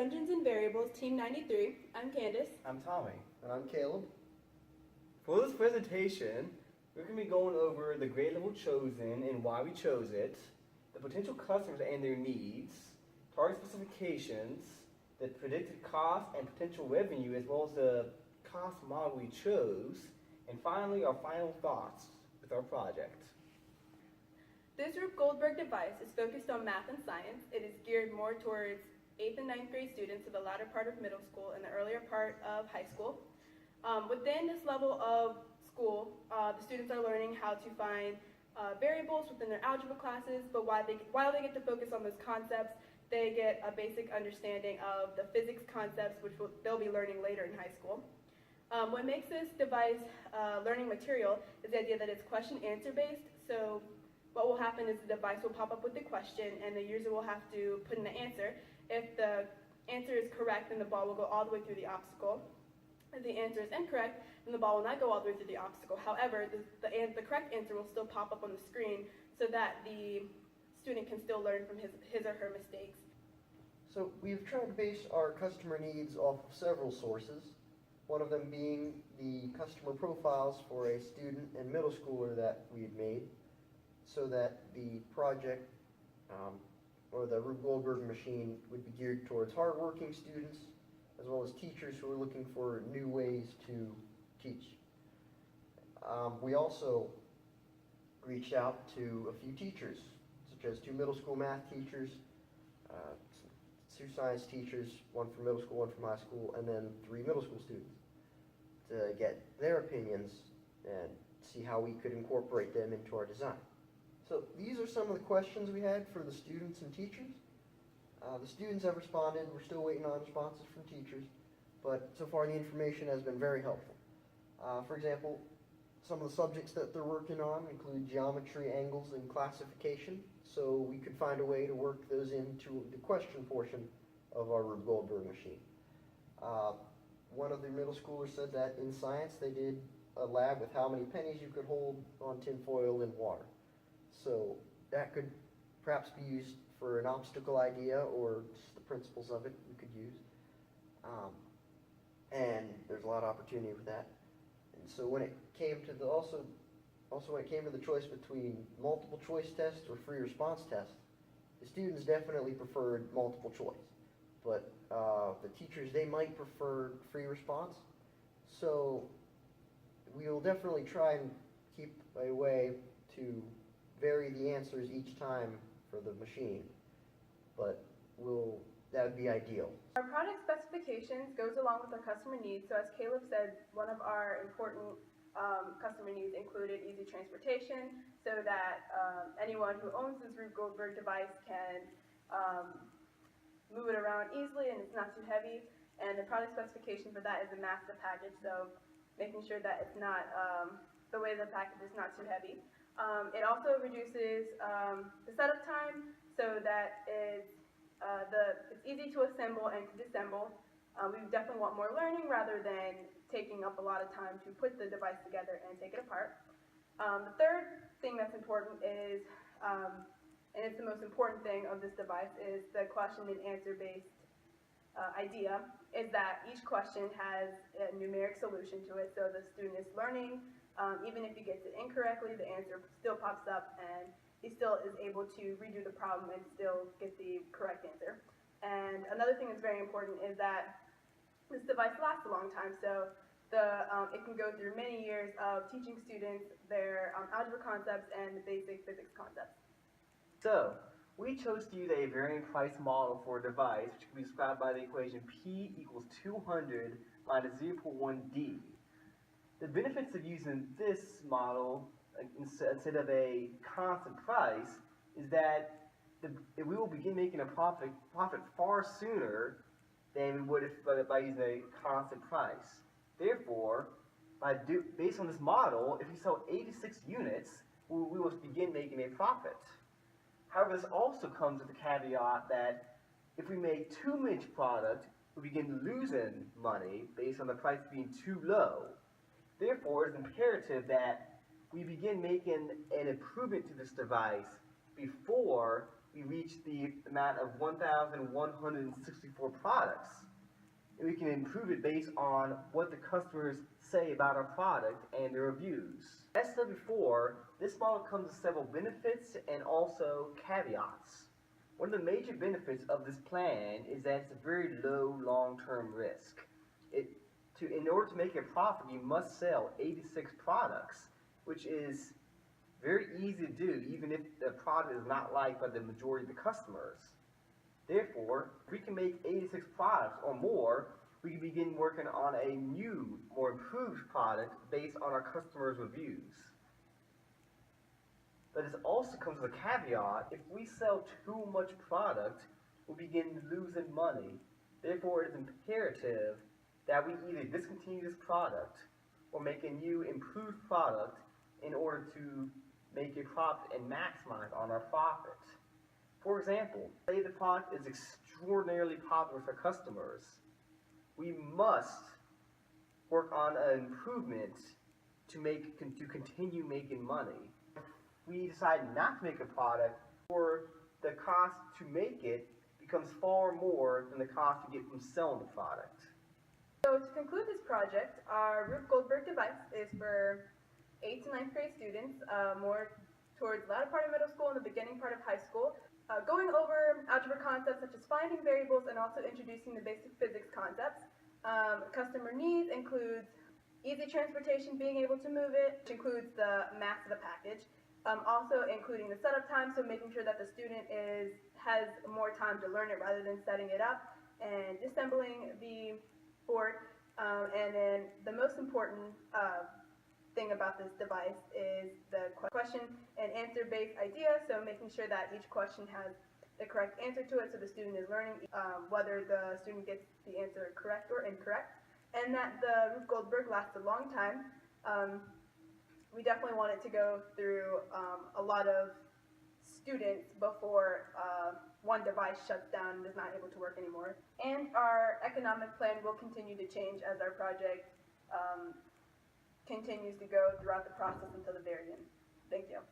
Dungeons and Variables, Team 93. I'm Candace. I'm Tommy. And I'm Caleb. For this presentation, we're going to be going over the grade level chosen and why we chose it, the potential customers and their needs, target specifications, the predicted cost and potential revenue, as well as the cost model we chose, and finally our final thoughts with our project. This Rube Goldberg device is focused on math and science. It is geared more towards 8th and 9th grade students in the latter part of middle school and the earlier part of high school. Within this level of school, the students are learning how to find variables within their algebra classes, but while they get to focus on those concepts, they get a basic understanding of the physics concepts, which they'll be learning later in high school. What makes this device learning material is the idea that it's question-answer based. So what will happen is the device will pop up with the question, and the user will have to put in the answer. If the answer is correct, then the ball will go all the way through the obstacle. If the answer is incorrect, then the ball will not go all the way through the obstacle. However, the correct answer will still pop up on the screen so that the student can still learn from his or her mistakes. So we've tried to base our customer needs off of several sources, one of them being the customer profiles for a student and middle schooler that we had made, so that the project or the Rube Goldberg machine would be geared towards hardworking students as well as teachers who are looking for new ways to teach. We also reached out to a few teachers, such as 2 middle school math teachers, 2 science teachers, 1 from middle school, 1 from high school, and then 3 middle school students to get their opinions and see how we could incorporate them into our design. So these are some of the questions we had for the students and teachers. The students have responded. We're still waiting on responses from teachers, but so far the information has been very helpful. For example, some of the subjects that they're working on include geometry, angles, and classification, so we could find a way to work those into the question portion of our Rube Goldberg machine. One of the middle schoolers said that in science they did a lab with how many pennies you could hold on tinfoil in water. So that could perhaps be used for an obstacle idea, or just the principles of it you could use. And there's a lot of opportunity with that. And so when it came to the when it came to the choice between multiple choice tests or free response tests, the students definitely preferred multiple choice. But the teachers, they might prefer free response. So we will definitely try and keep a way to vary the answers each time for the machine, but that would be ideal. Our product specifications goes along with our customer needs. So as Caleb said, one of our important customer needs included easy transportation, so that anyone who owns this Rube Goldberg device can move it around easily and it's not too heavy. And the product specification for that is a massive package, so making sure that it's not, the way the package is not too heavy. It also reduces the setup time so that it's easy to assemble and to disassemble. We definitely want more learning rather than taking up a lot of time to put the device together and take it apart. The third thing that's important is, and it's the most important thing of this device, is the question and answer based idea, is that each question has a numeric solution to it, so the student is learning. Even if he gets it incorrectly, the answer still pops up and he still is able to redo the problem and still get the correct answer. And another thing that's very important is that this device lasts a long time, so it can go through many years of teaching students their algebra concepts and the basic physics concepts. So, we chose to use a varying price model for a device, which can be described by the equation P equals 200 minus 0.1D. The benefits of using this model instead of a constant price is that we will begin making a profit far sooner than we would by using a constant price. Therefore, based on this model, if we sell 86 units, we will begin making a profit. However, this also comes with the caveat that if we make too much product, we begin losing money based on the price being too low. Therefore, it's imperative that we begin making an improvement to this device before we reach the amount of 1,164 products. And we can improve it based on what the customers say about our product and their reviews. As said before, this model comes with several benefits and also caveats. One of the major benefits of this plan is that it's a very low long-term risk. In order to make a profit, you must sell 86 products, which is very easy to do, even if the product is not liked by the majority of the customers. Therefore, if we can make 86 products or more, we can begin working on a new, more improved product based on our customers' reviews. But this also comes with a caveat: if we sell too much product, we'll begin losing money. Therefore, it is imperative that we either discontinue this product or make a new, improved product in order to make a profit and maximize on our profit. For example, say the product is extraordinarily popular for customers. We must work on an improvement to continue making money. If we decide not to make a product, or the cost to make it becomes far more than the cost to get from selling the product. So to conclude this project, our Rube Goldberg device is for 8th to 9th grade students, more towards the latter part of middle school and the beginning part of high school, going over algebra concepts such as finding variables and also introducing the basic physics concepts. Customer needs includes easy transportation, being able to move it, which includes the mass of the package, also including the setup time, so making sure that the student has more time to learn it rather than setting it up, and disassembling the board. And then the most important thing about this device is the question and answer based idea, so making sure that each question has the correct answer to it, so the student is learning whether the student gets the answer correct or incorrect, and that the Rube Goldberg lasts a long time. We definitely want it to go through a lot of students before one device shuts down and is not able to work anymore. And our economic plan will continue to change as our project continues to go throughout the process until the very end. Thank you.